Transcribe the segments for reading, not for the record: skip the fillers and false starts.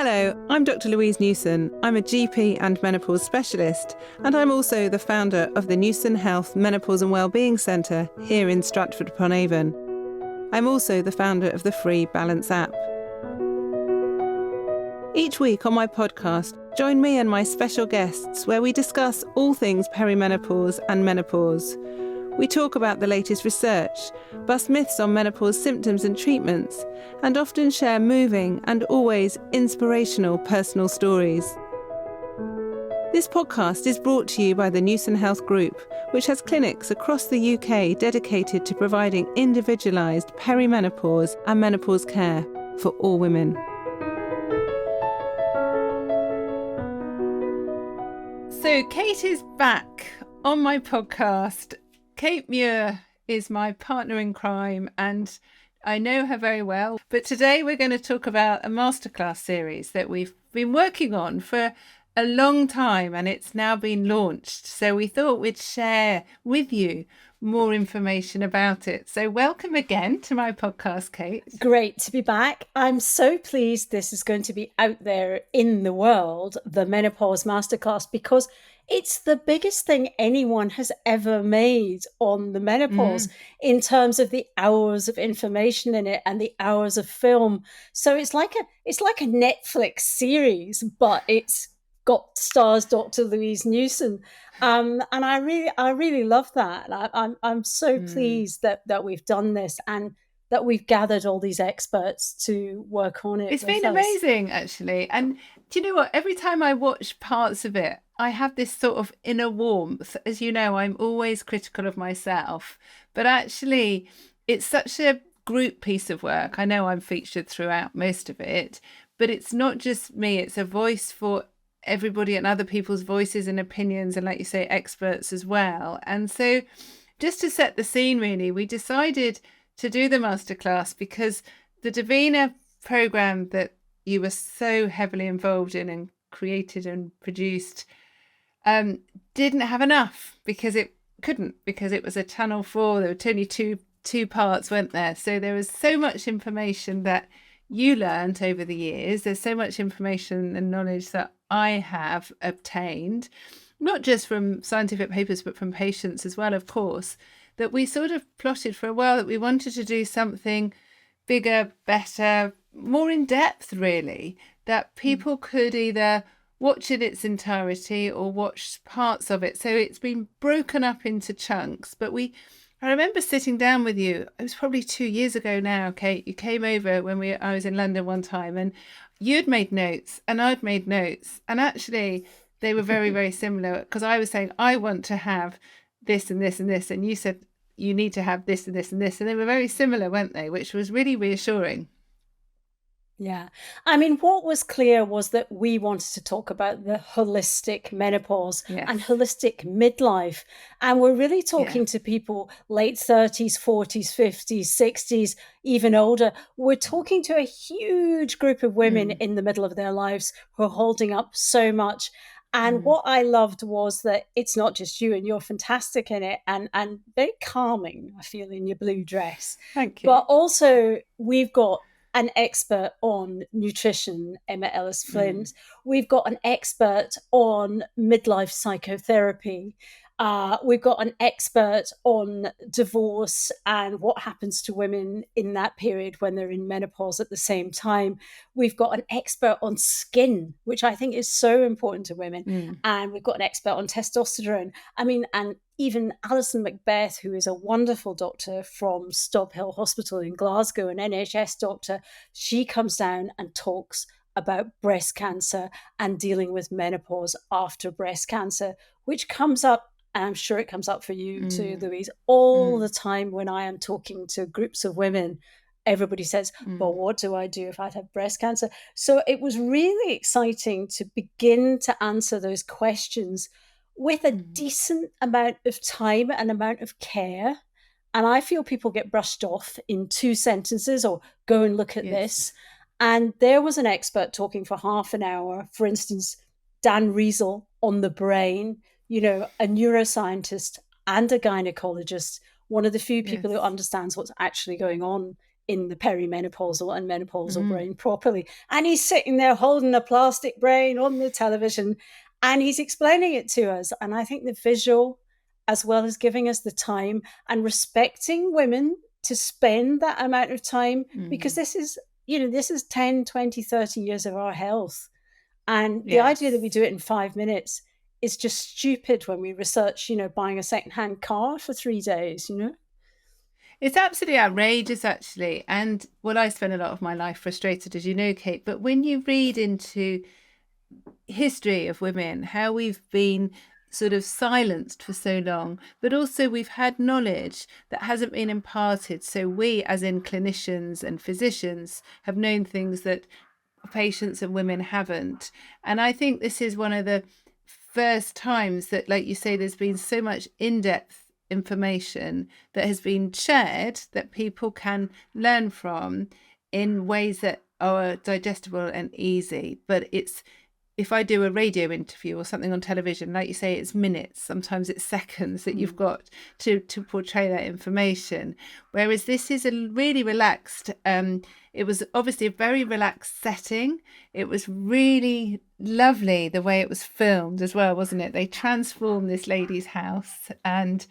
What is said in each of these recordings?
Hello, I'm Dr Louise Newson. I'm a GP and menopause specialist, and I'm also the founder of the Newson Health Menopause and Wellbeing Centre here in Stratford-upon-Avon. I'm also the founder of the free Balance app. Each week on my podcast, join me and my special guests where we discuss all things perimenopause and menopause. We talk about the latest research, bust myths on menopause symptoms and treatments, and often share moving and always inspirational personal stories. This podcast is brought to you by the Newson Health Group, which has clinics across the UK dedicated to providing individualised perimenopause and menopause care for all women. So Kate is back on my podcast. Kate Muir is my partner in crime and I know her very well. But today we're going to talk about a masterclass series that we've been working on for a long time and it's now been launched. So we thought we'd share with you more information about it. So welcome again to my podcast, Kate. Great to be back. I'm so pleased this is going to be out there in the world, the Menopause Masterclass, because it's the biggest thing anyone has ever made on the menopause in terms of the hours of information in it and the hours of film. So it's like a Netflix series, but it's got stars Dr Louise Newson, and I really love that. I'm so pleased that we've done this and that we've gathered all these experts to work on it. It's been amazing, actually. And do you know what? Every time I watch parts of it, I have this sort of inner warmth. As you know, I'm always critical of myself, but actually it's such a group piece of work. I know I'm featured throughout most of it, but it's not just me. It's a voice for everybody and other people's voices and opinions, and like you say, experts as well. And so just to set the scene, really, we decided to do the masterclass because the Davina program that you were so heavily involved in and created and produced didn't have enough because it was a Channel 4. There were only two parts, weren't there? So there was so much information that you learned over the years. There's so much information and knowledge that I have obtained, not just from scientific papers, but from patients as well, of course, that we sort of plotted for a while that we wanted to do something bigger, better, more in depth, really, that people could either watch in its entirety or watch parts of it. So it's been broken up into chunks. But I remember sitting down with you, it was probably 2 years ago now, Kate. You came over when I was in London one time and you'd made notes and I'd made notes. And actually they were very, very similar because I was saying, I want to have this and this and this. And you said, you need to have this and this and this. And they were very similar, weren't they? Which was really reassuring. Yeah. I mean, what was clear was that we wanted to talk about the holistic menopause and holistic midlife. And we're really talking to people late 30s, 40s, 50s, 60s, even older. We're talking to a huge group of women in the middle of their lives who are holding up so much. And what I loved was that it's not just you, and you're fantastic in it and very calming, I feel, in your blue dress. Thank you. But also we've got an expert on nutrition, Emma Ellis-Flint. We've got an expert on midlife psychotherapy. We've got an expert on divorce and what happens to women in that period when they're in menopause at the same time. We've got an expert on skin, which I think is so important to women. And we've got an expert on testosterone. I mean, and even Alison Macbeth, who is a wonderful doctor from Stobhill Hospital in Glasgow, an NHS doctor, she comes down and talks about breast cancer and dealing with menopause after breast cancer, which comes up, and I'm sure it comes up for you too, Louise, all the time when I am talking to groups of women. Everybody says, well, what do I do if I'd have breast cancer? So it was really exciting to begin to answer those questions with a decent amount of time and amount of care. And I feel people get brushed off in 2 sentences or go and look at this. And there was an expert talking for half an hour, for instance, Dan Riesel on the brain, you know, a neuroscientist and a gynecologist, one of the few people who understands what's actually going on in the perimenopausal and menopausal Mm. brain properly. And he's sitting there holding a plastic brain on the television and he's explaining it to us. And I think the visual, as well as giving us the time and respecting women to spend that amount of time, because Mm. this is, this is 10, 20, 30 years of our health. And the idea that we Yes. do it in 5 minutes is just stupid when we research, buying a secondhand car for 3 days. It's absolutely outrageous, actually. And well, I spend a lot of my life frustrated, as you know, Kate. But when you read into history of women, how we've been sort of silenced for so long, but also we've had knowledge that hasn't been imparted. So we, as in clinicians and physicians, have known things that patients and women haven't. And I think this is one of the first times that, like you say, there's been so much in-depth information that has been shared that people can learn from in ways that are digestible and easy. But it's, if I do a radio interview or something on television, like you say, it's minutes, sometimes it's seconds that you've got to portray that information. Whereas this is a really relaxed, it was obviously a very relaxed setting. It was really lovely the way it was filmed as well, wasn't it? They transformed this lady's house, and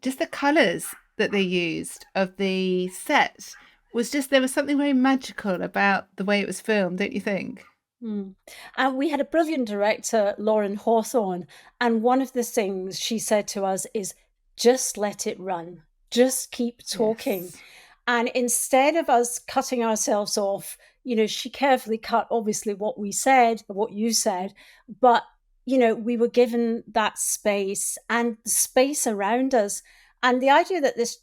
just the colours that they used of the set was just, there was something very magical about the way it was filmed, don't you think? And we had a brilliant director, Lauren Hawthorne, and one of the things she said to us is just let it run, just keep talking. Yes. And instead of us cutting ourselves off, she carefully cut obviously what we said, what you said, but we were given that space and the space around us. And the idea that this,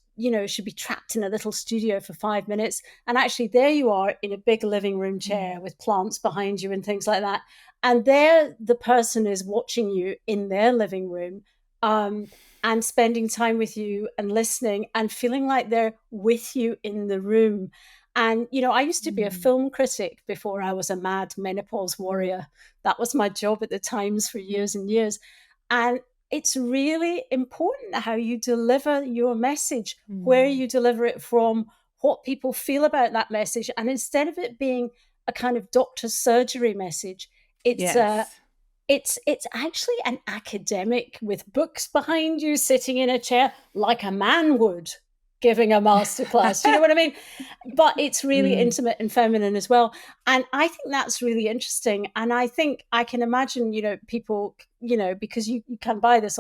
should be trapped in a little studio for 5 minutes. And actually, there you are in a big living room chair with plants behind you and things like that. And there, the person is watching you in their living room. And spending time with you and listening and feeling like they're with you in the room. And, I used to be a Mm. film critic before I was a mad menopause warrior. That was my job at the Times for years and years. And it's really important how you deliver your message, where Mm. you deliver it from, what people feel about that message. And instead of it being a kind of doctor's surgery message, it's Yes. it's actually an academic with books behind you, sitting in a chair like a man would, giving a masterclass. You know what I mean? But it's really Mm. intimate and feminine as well. And I think that's really interesting. And I think I can imagine, people, because you can buy this,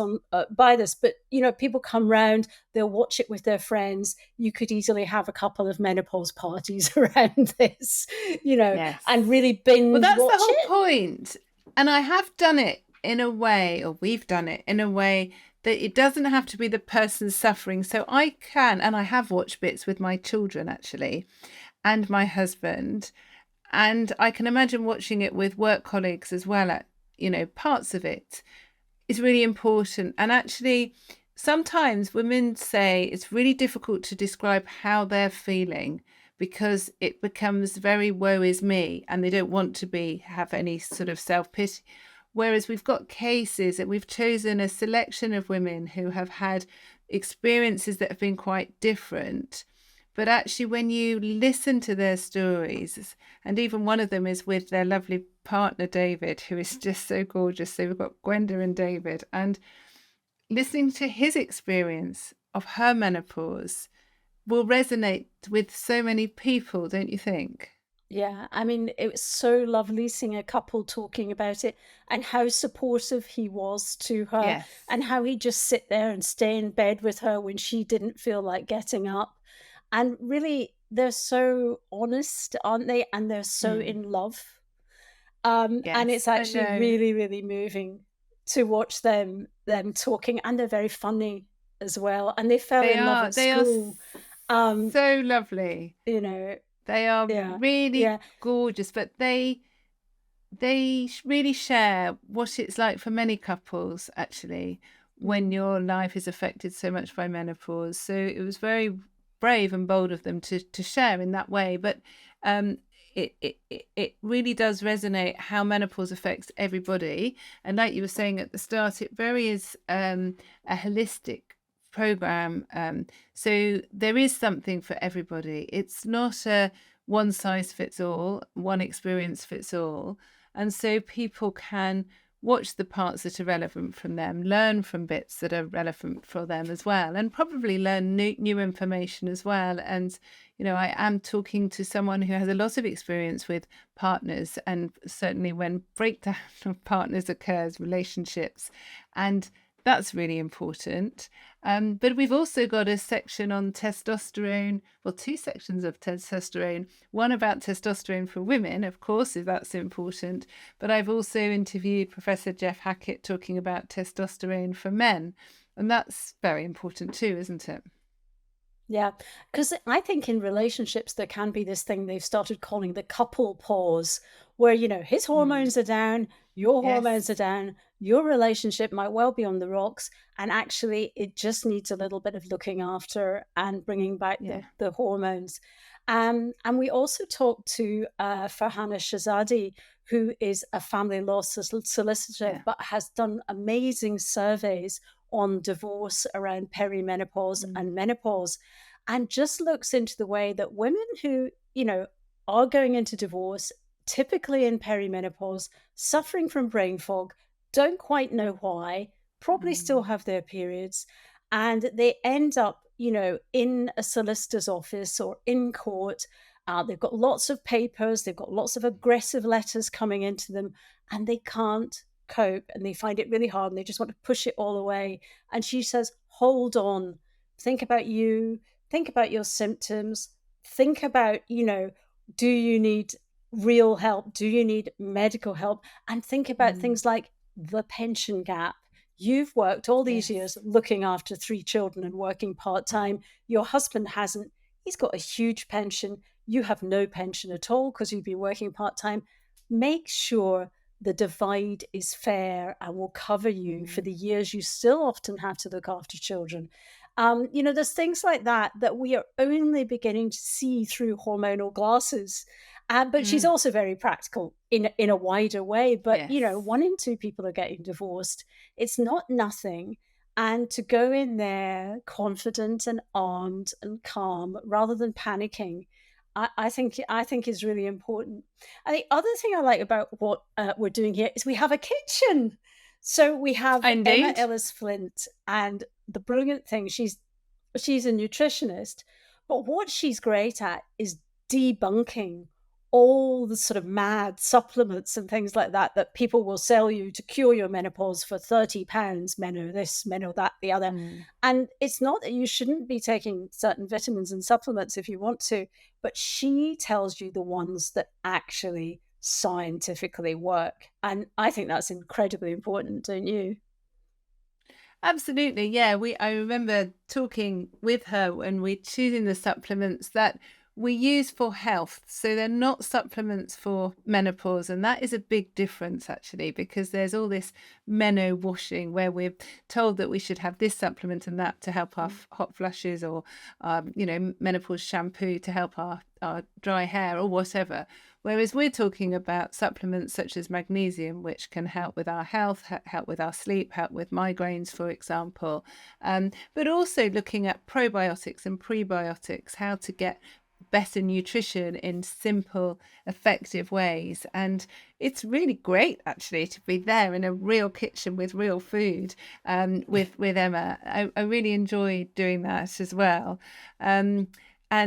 but people come round, they'll watch it with their friends. You could easily have a couple of menopause parties around this, and Yes. really Well, binge that's the watch whole it. point. And I have done it in a way, or we've done it in a way that it doesn't have to be the person suffering. So I can, and I have watched bits with my children actually, and my husband. And I can imagine watching it with work colleagues as well. At, parts of it is really important. And actually, sometimes women say it's really difficult to describe how they're feeling because it becomes very woe is me, and they don't want to have any sort of self-pity. Whereas we've got cases, and we've chosen a selection of women who have had experiences that have been quite different. But actually, when you listen to their stories, and even one of them is with their lovely partner, David, who is just so gorgeous. So we've got Gwenda and David, and listening to his experience of her menopause will resonate with so many people, don't you think? Yeah, I mean, it was so lovely seeing a couple talking about it and how supportive he was to her Yes. and how he'd just sit there and stay in bed with her when she didn't feel like getting up. And really, they're so honest, aren't they? And they're so Mm. in love. And it's Yes, I actually know. really, really moving to watch them talking, and they're very funny as well. And they fell They in love are. at They are school. Um, so lovely. you know, They are yeah, really yeah. gorgeous, but they really share what it's like for many couples actually when Mm. your life is affected so much by menopause. So it was very brave and bold of them to share in that way. But um, it really does resonate how menopause affects everybody. And like you were saying at the start, it very is a holistic program. So there is something for everybody. It's not a one size fits all, one experience fits all. And so people can watch the parts that are relevant from them, learn from bits that are relevant for them as well, and probably learn new information as well. And, I am talking to someone who has a lot of experience with partners, and certainly when breakdown of partners occurs, relationships, and that's really important. But we've also got a section on testosterone, well, two sections of testosterone, one about testosterone for women, of course, if that's important. But I've also interviewed Professor Jeff Hackett talking about testosterone for men. And that's very important too, isn't it? Yeah, because I think in relationships there can be this thing they've started calling the couple pause, where his Mm. hormones are down, your hormones are Yes. down, your relationship might well be on the rocks, and actually it just needs a little bit of looking after and bringing back Yeah. the hormones. And we also talked to Farhana Shazadi, who is a family law solicitor, Yeah. but has done amazing surveys on divorce around perimenopause Mm. and menopause, and just looks into the way that women who, are going into divorce, typically in perimenopause, suffering from brain fog, don't quite know why, probably still Mm. have their periods, and they end up, in a solicitor's office or in court. They've got lots of papers, they've got lots of aggressive letters coming into them, and they can't cope and they find it really hard and they just want to push it all away. And she says, hold on, think about you, think about your symptoms, think about, do you need real help? Do you need medical help? And think about Mm. things like the pension gap. You've worked all these years Yes. looking after 3 children and working part time. Your husband hasn't. He's got a huge pension. You have no pension at all because you've been working part time. Make sure the divide is fair and will cover you for Mm. the years you still often have to look after children. There's things like that we are only beginning to see through hormonal glasses. But she's Mm. also very practical in a wider way. But, Yes. 1 in 2 people are getting divorced. It's not nothing. And to go in there confident and armed and calm rather than panicking, I think is really important. And the other thing I like about what we're doing here is we have a kitchen. So we have Emma Indeed. Ellis Flint, and the brilliant thing, she's a nutritionist, but what she's great at is debunking all the sort of mad supplements and things like that people will sell you to cure your menopause for £30, Meno this, Meno that, the other. Mm. And it's not that you shouldn't be taking certain vitamins and supplements if you want to, but she tells you the ones that actually scientifically work. And I think that's incredibly important, don't you? Absolutely, yeah. I remember talking with her when we're choosing the supplements that we use for health. So they're not supplements for menopause, and that is a big difference actually, because there's all this meno washing where we're told that we should have this supplement and that to help our hot flushes, or menopause shampoo to help our dry hair or whatever. Whereas we're talking about supplements such as magnesium, which can help with our health, help with our sleep, help with migraines, for example. But also looking at probiotics and prebiotics, how to get better nutrition in simple, effective ways. And it's really great actually to be there in a real kitchen with real food, with Emma. I really enjoyed doing that as well. And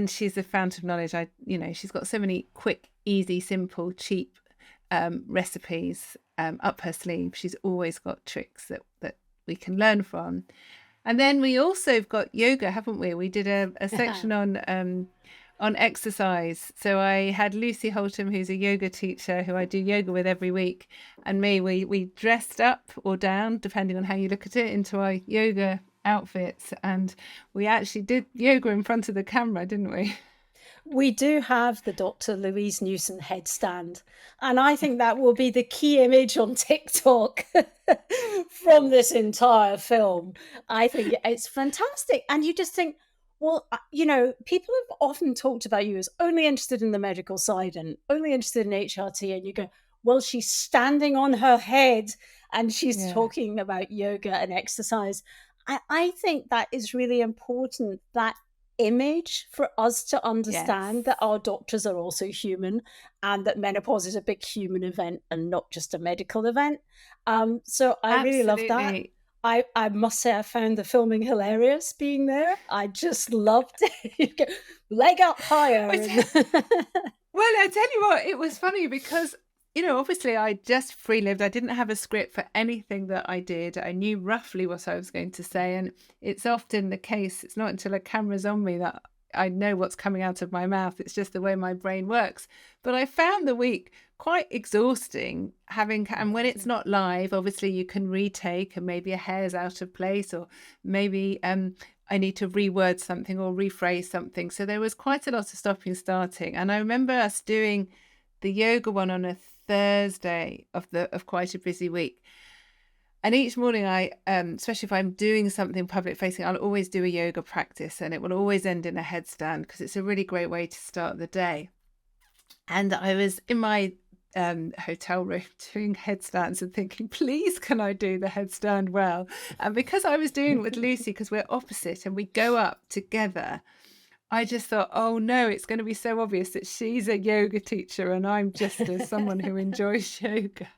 she's a fountain of knowledge. She's got so many quick, easy, simple, cheap recipes up her sleeve. She's always got tricks that we can learn from. And then we also have got yoga, haven't we? We did a section on exercise. So I had Lucy Holtham, who's a yoga teacher who I do yoga with every week, and me. We dressed up or down, depending on how you look at it, into our yoga outfits, and we actually did yoga in front of the camera, didn't we? We do have the Dr. Louise Newson headstand, and I think that will be the key image on TikTok from this entire film. I think it's fantastic. And you just think, well, people have often talked about you as only interested in the medical side and only interested in HRT, and you go, well, she's standing on her head and she's Yeah. talking about yoga and exercise. I think that is really important, that image, for us to understand that Yes, our doctors are also human and that menopause is a big human event and not just a medical event. So I really love that. absolutely. I must say I found the filming hilarious being there. I just loved it. You go, leg up higher. And Well, I tell you what, it was funny because, obviously I just free lived. I didn't have a script for anything that I did. I knew roughly what I was going to say. And it's often the case, it's not until a camera's on me that I know what's coming out of my mouth. It's just the way my brain works. But I found the week quite exhausting and when it's not live, obviously you can retake and maybe a hair's out of place, or maybe I need to reword something or rephrase something. So there was quite a lot of stopping and starting. And I remember us doing the yoga one on a Thursday of quite a busy week. And each morning especially if I'm doing something public facing, I'll always do a yoga practice, and it will always end in a headstand because it's a really great way to start the day. And I was in my hotel room doing headstands and thinking, please, can I do the headstand well? And because I was doing it with Lucy, because we're opposite and we go up together, I just thought, oh no, it's going to be so obvious that she's a yoga teacher and I'm just someone who enjoys yoga.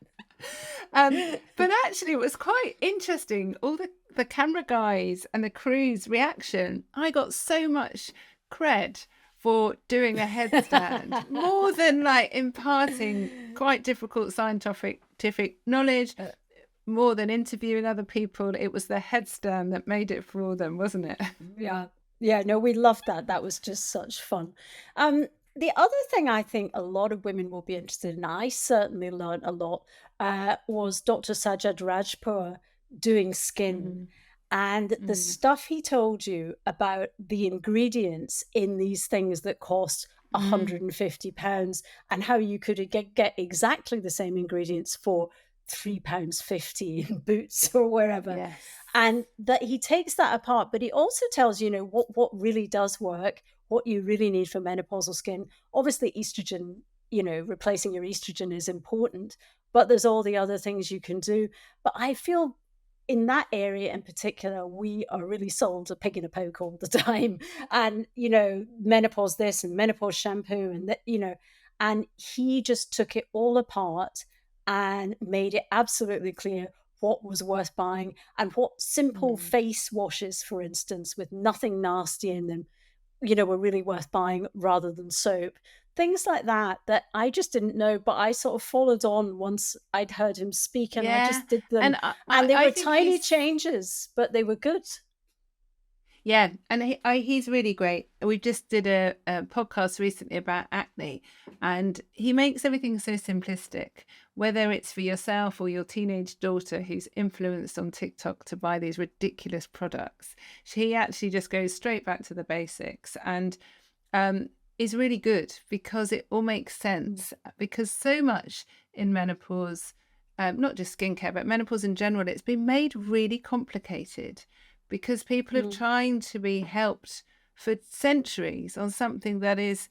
But actually, it was quite interesting. All the camera guys and the crew's reaction, I got so much cred for doing a headstand, more than like imparting quite difficult scientific knowledge, more than interviewing other people. It was the headstand that made it for all them, wasn't it? Yeah. Yeah, no, we loved that. That was just such fun. The other thing I think a lot of women will be interested in, I certainly learned a lot, was Dr. Sajad Rajpur doing skin. Mm, And the mm, stuff he told you about the ingredients in these things that cost mm. £150, and how you could get exactly the same ingredients for £3.50 in Boots or wherever. Yes. And that he takes that apart, but he also tells you, what really does work, what you really need for menopausal skin. Obviously, estrogen, replacing your estrogen is important, but there's all the other things you can do. But I feel in that area in particular, we are really sold a pig in a poke all the time. And, menopause this and menopause shampoo and that, and he just took it all apart and made it absolutely clear what was worth buying and what simple Mm. face washes, for instance, with nothing nasty in them, were really worth buying rather than soap. Things like that that I just didn't know, but I sort of followed on once I'd heard him speak, and I Yeah. just did them. And And they I were think tiny he's changes, but they were good. Yeah, and he's really great. We just did a podcast recently about acne, and he makes everything so simplistic, whether it's for yourself or your teenage daughter who's influenced on TikTok to buy these ridiculous products. He actually just goes straight back to the basics and is really good because it all makes sense. Because so much in menopause, not just skincare, but menopause in general, it's been made really complicated because people have Mm, trying to be helped for centuries on something that is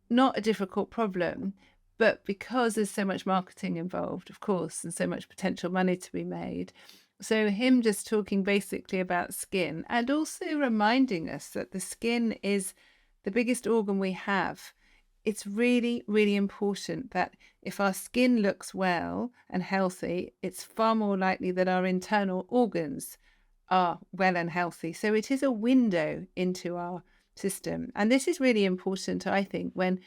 not a difficult problem, but because there's so much marketing involved, of course, and so much potential money to be made. So him just talking basically about skin and also reminding us that the skin is the biggest organ we have. It's really, really important that if our skin looks well and healthy, it's far more likely that our internal organs are well and healthy. So it is a window into our system. And this is really important, I think, when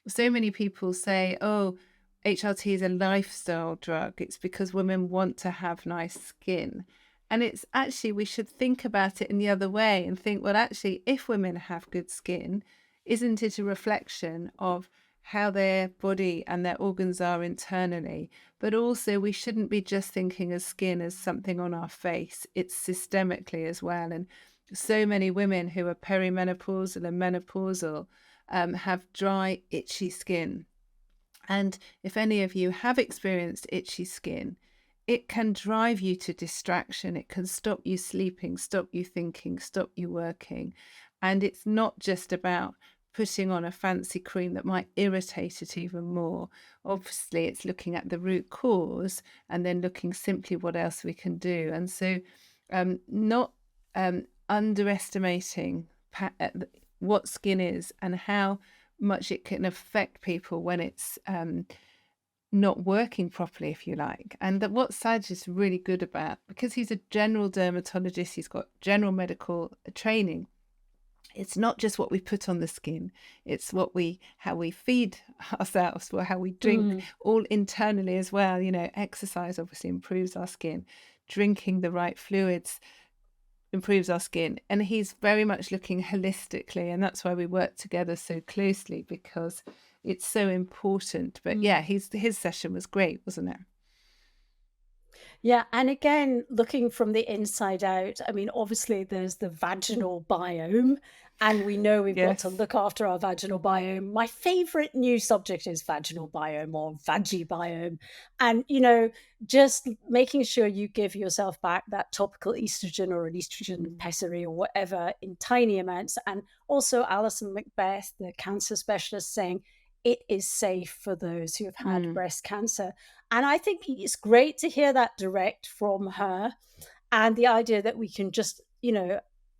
so many people say, oh, HRT is a lifestyle drug. It's because women want to have nice skin. And it's actually, we should think about it in the other way and think, well, actually, if women have good skin, isn't it a reflection of how their body and their organs are internally? But also, we shouldn't be just thinking of skin as something on our face. It's systemically as well. And so many women who are perimenopausal and menopausal have dry, itchy skin. And if any of you have experienced itchy skin, it can drive you to distraction. It can stop you sleeping, stop you thinking, stop you working. And it's not just about putting on a fancy cream that might irritate it even more. Obviously, it's looking at the root cause and then looking simply what else we can do. And so, not underestimating what skin is and how much it can affect people when it's not working properly, if you like. And that what Saj is really good about, because he's a general dermatologist, he's got general medical training. It's not just what we put on the skin, it's how we feed ourselves, or how we drink, all internally as well. Exercise obviously improves our skin, drinking the right fluids improves our skin, and he's very much looking holistically, and that's why we work together so closely, because it's so important. But yeah, his session was great, wasn't it? Yeah, and again, looking from the inside out, I mean, obviously there's the vaginal biome, and we know we've got to Yes. look after our vaginal biome. My favorite new subject is vaginal biome or vagi biome. And, just making sure you give yourself back that topical estrogen or an estrogen pessary or whatever in tiny amounts. And also Alison Macbeth, the cancer specialist, saying it is safe for those who have had breast cancer. And I think it's great to hear that direct from her, and the idea that we can just,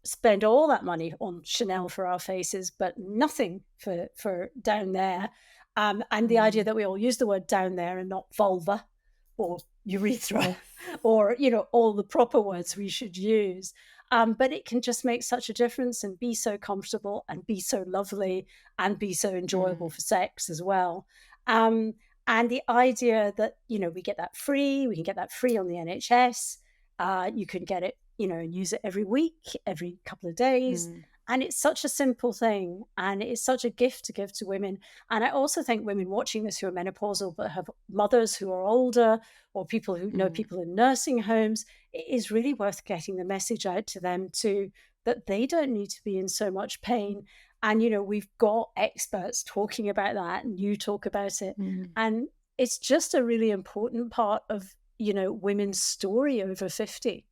spend all that money on Chanel for our faces, but nothing for down there. And the idea that we all use the word down there and not vulva or urethra Yes. or, all the proper words we should use. But it can just make such a difference and be so comfortable and be so lovely and be so enjoyable for sex as well. Um, and the idea that, we get that free, we can get that free on the NHS. You can get it, and use it every week, every couple of days. And it's such a simple thing. And it's such a gift to give to women. And I also think women watching this who are menopausal but have mothers who are older, or people who know people in nursing homes, it is really worth getting the message out to them too, that they don't need to be in so much pain. And, we've got experts talking about that, and you talk about it. And it's just a really important part of, women's story over 50.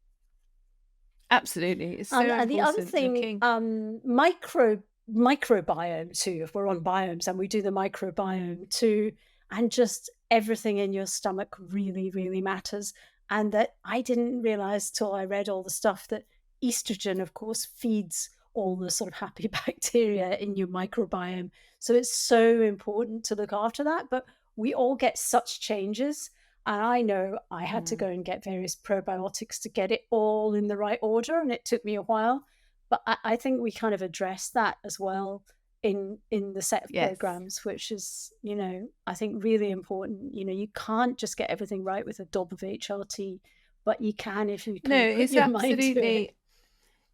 Absolutely, it's so And the other important thing, looking. microbiome too, if we're on biomes and we do the microbiome too, and just everything in your stomach really, really matters. And that I didn't realize till I read all the stuff that estrogen, of course, feeds all the sort of happy bacteria in your microbiome. So it's so important to look after that. But we all get such changes. And I know I had to go and get various probiotics to get it all in the right order, and it took me a while. But I think we kind of address that as well in the set of Yes. programs, which is, I think really important. You can't just get everything right with a dob of HRT, but you can if you No, kind of put it's your mind to it. absolutely.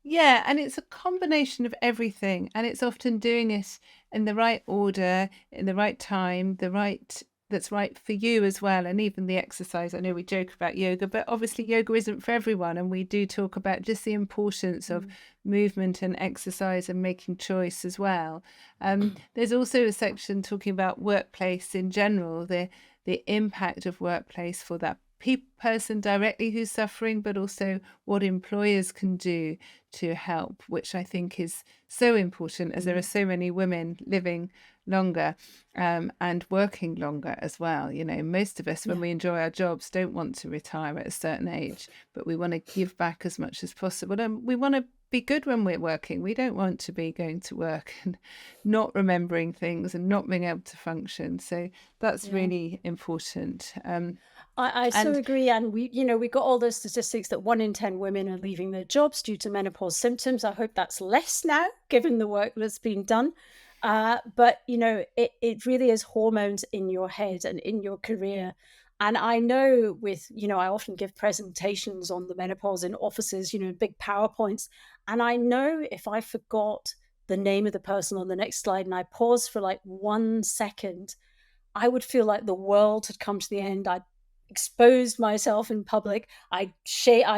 Yeah, and it's a combination of everything, and it's often doing it in the right order, in the right time, that's right for you as well, and even the exercise. I know we joke about yoga, but obviously yoga isn't for everyone, and we do talk about just the importance of movement and exercise and making choice as well. There's also a section talking about workplace in general, the impact of workplace for that person directly who's suffering, but also what employers can do to help, which I think is so important, as there are so many women living longer and working longer as well. Most of us, when Yeah. we enjoy our jobs, don't want to retire at a certain age, but we want to give back as much as possible, and we want to be good when we're working. We don't want to be going to work and not remembering things and not being able to function. So that's Yeah. really important. I so And agree. And we got all those statistics that 1 in 10 women are leaving their jobs due to menopause symptoms. I hope that's less now, given the work that's been done. But it really is hormones in your head and in your career. And I know I often give presentations on the menopause in offices, big PowerPoints. And I know if I forgot the name of the person on the next slide and I pause for like 1 second, I would feel like the world had come to the end. I'd exposed myself in public. I'd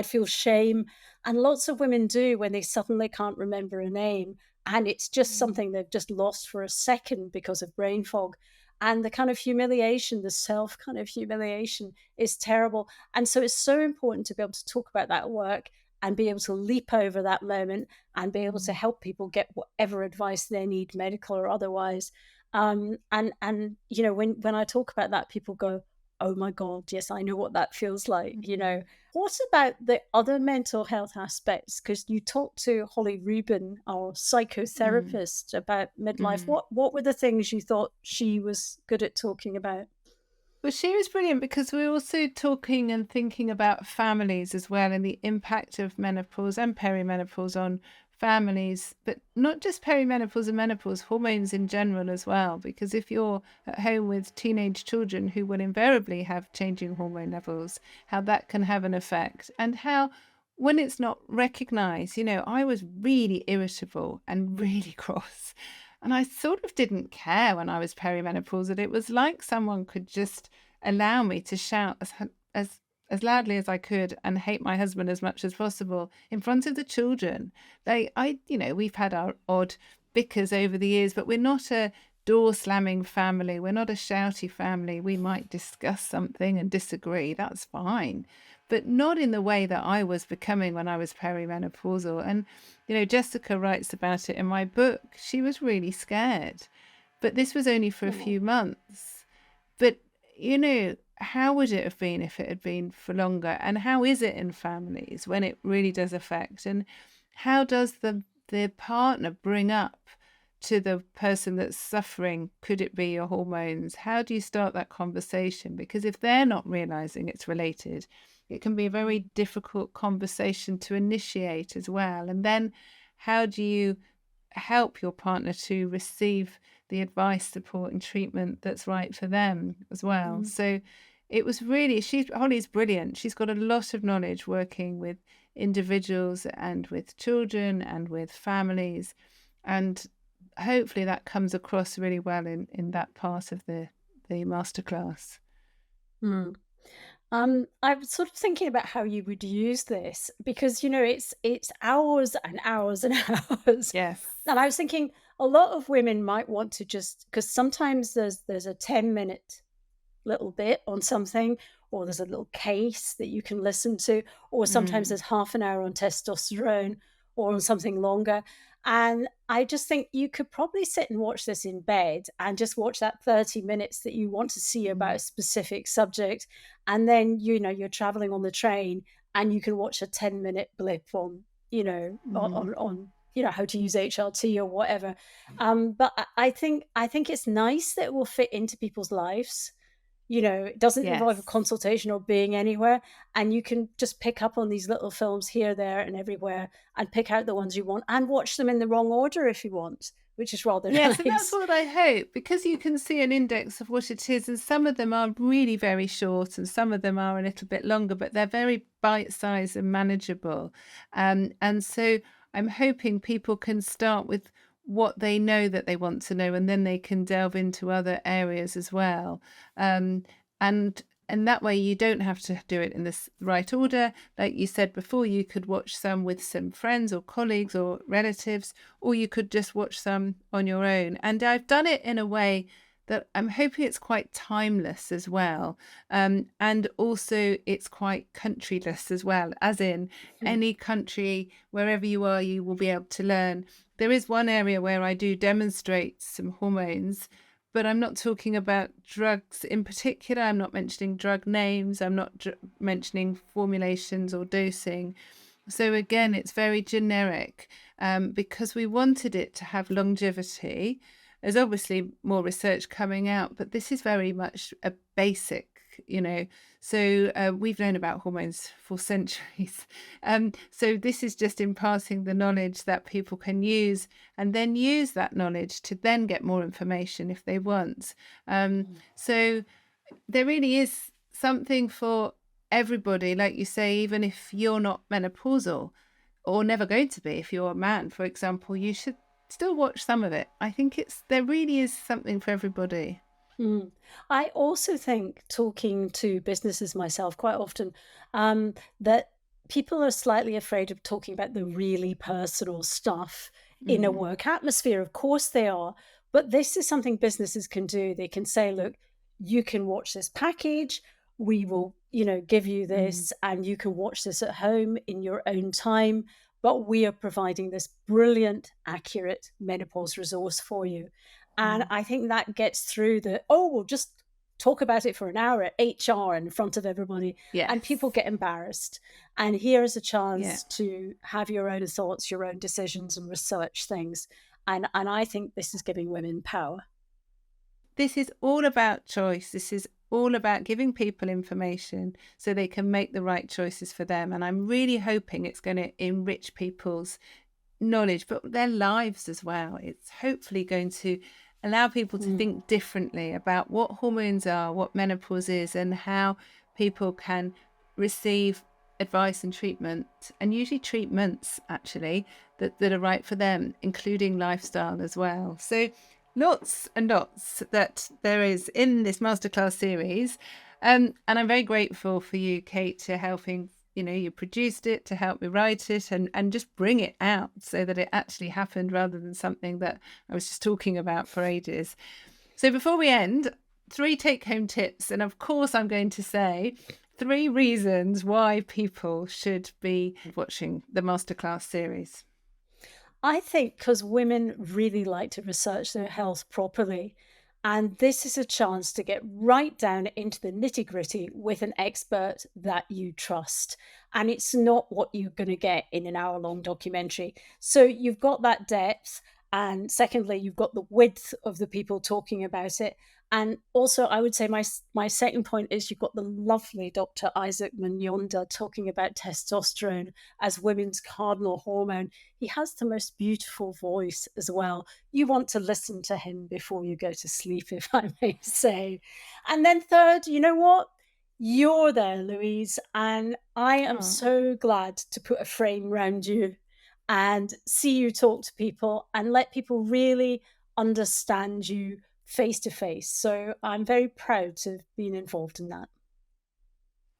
feel shame. And lots of women do when they suddenly can't remember a name. And it's just something they've just lost for a second because of brain fog. And the kind of humiliation, the self kind of humiliation is terrible. And so it's so important to be able to talk about that work and be able to leap over that moment and be able to help people get whatever advice they need, medical or otherwise. And when I talk about that, people go, oh my God, yes, I know what that feels like, you Mm. know. What about the other mental health aspects? Because you talked to Holly Rubin, our Mm. psychotherapist, about midlife. Mm. What were the things you thought she was good at talking about? Well, she was brilliant because we're also talking and thinking about families as well and the impact of menopause and perimenopause on families, but not just perimenopause and menopause, hormones in general as well. Because if you're at home with teenage children who will invariably have changing hormone levels, how that can have an effect, and how when it's not recognized, I was really irritable and really cross. And I sort of didn't care when I was perimenopausal. It was like someone could just allow me to shout as as loudly as I could and hate my husband as much as possible in front of the children. We've had our odd bickers over the years, but we're not a door slamming family. We're not a shouty family. We might discuss something and disagree. That's fine, but not in the way that I was becoming when I was perimenopausal. And Jessica writes about it in my book. She was really scared, but this was only for a Oh, few months. But, how would it have been if it had been for longer? And how is it in families when it really does affect? And how does the partner bring up to the person that's suffering, could it be your hormones? How do you start that conversation? Because if they're not realizing it's related, it can be a very difficult conversation to initiate as well. And then how do you help your partner to receive the advice, support, and treatment that's right for them as well? mm, So it was really, Holly's brilliant. She's got a lot of knowledge working with individuals and with children and with families. And hopefully that comes across really well in that part of the masterclass. mm. I was sort of thinking about how you would use this because it's hours and hours and hours, Yes. and I was thinking a lot of women might want to just because sometimes there's a 10-minute little bit on something, or there's a little case that you can listen to, or sometimes Mm, there's half an hour on testosterone or on something longer. And I just think you could probably sit and watch this in bed and just watch that 30 minutes that you want to see about a mm, specific subject. And then, you're traveling on the train and you can watch a 10-minute blip on, mm. how to use HRT or whatever. But I think it's nice that it will fit into people's lives. It doesn't involve a Yes. consultation or being anywhere. And you can just pick up on these little films here, there, and everywhere and pick out the ones you want and watch them in the wrong order if you want, which is rather Yes, and that's nice. what I hope, because you can see an index of what it is, and some of them are really very short, and some of them are a little bit longer, but they're very bite-sized and manageable. And so I'm hoping people can start with what they know that they want to know, and then they can delve into other areas as well. Um, and and that way you don't have to do it in this right order. Like you said before, you could watch some with some friends or colleagues or relatives, or you could just watch some on your own. And I've done it in a way that I'm hoping it's quite timeless as well. And also it's quite countryless as well, as in Mm, any country, wherever you are, you will be able to learn. There is one area where I do demonstrate some hormones, but I'm not talking about drugs in particular. I'm not mentioning drug names. I'm not mentioning formulations or dosing. So again, it's very generic, because we wanted it to have longevity. There's obviously more research coming out, but this is very much a basic, you know. So we've known about hormones for centuries. So this is just imparting the knowledge that people can use, and then use that knowledge to then get more information if they want. mm, So there really is something for everybody, like you say. Even if you're not menopausal, or never going to be, if you're a man, for example, you should still watch some of it. I think there really is something for everybody. mm. I also think, talking to businesses myself quite often, that people are slightly afraid of talking about the really personal stuff in a Mm, work atmosphere. Of course they are, but this is something businesses can do. They can say, look, you can watch this package. We will, give you mm, this, and you can watch this at home in your own time. But we are providing this brilliant, accurate menopause resource for you. And mm, I think that gets through the, oh, well, just talk about it for an hour at HR in front of everybody, and Yes. people get embarrassed. And here is a Yeah. chance to have your own thoughts, your own decisions, and research things. And I think this is giving women power. This is all about choice. This is all about giving people information so they can make the right choices for them. And I'm really hoping it's going to enrich people's knowledge, but their lives as well. It's hopefully going to allow people to think differently about what hormones are, what menopause is, and how people can receive advice and treatment, and usually treatments actually that are right for them, including lifestyle as well. So lots and lots that there is in this masterclass series. And I'm very grateful for you, Kate, to helping, you produced it to help me write it and just bring it out so that it actually happened rather than something that I was just talking about for ages. So before we end, 3 take-home tips. And of course, I'm going to say 3 reasons why people should be watching the masterclass series. I think because women really like to research their health properly. And this is a chance to get right down into the nitty gritty with an expert that you trust. And it's not what you're going to get in an hour-long documentary. So you've got that depth. And secondly, you've got the width of the people talking about it. And also, I would say my second point is you've got the lovely Dr. Isaac Manyonda talking about testosterone as women's cardinal hormone. He has the most beautiful voice as well. You want to listen to him before you go to sleep, if I may say. And then third, you know what? You're there, Louise, and I am so glad to put a frame around you and see you talk to people and let people really understand you face to face. So I'm very proud to have been involved in that.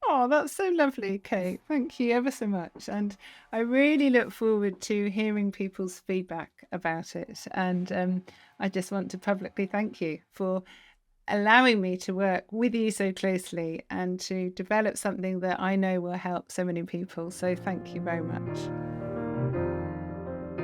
Oh, that's so lovely, Kate. Thank you ever so much. And I really look forward to hearing people's feedback about it. And I just want to publicly thank you for allowing me to work with you so closely and to develop something that I know will help so many people. So thank you very much.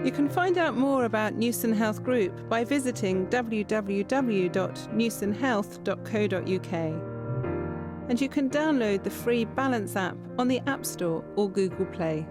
You can find out more about Newson Health Group by visiting www.newsonhealth.co.uk. And you can download the free Balance app on the App Store or Google Play.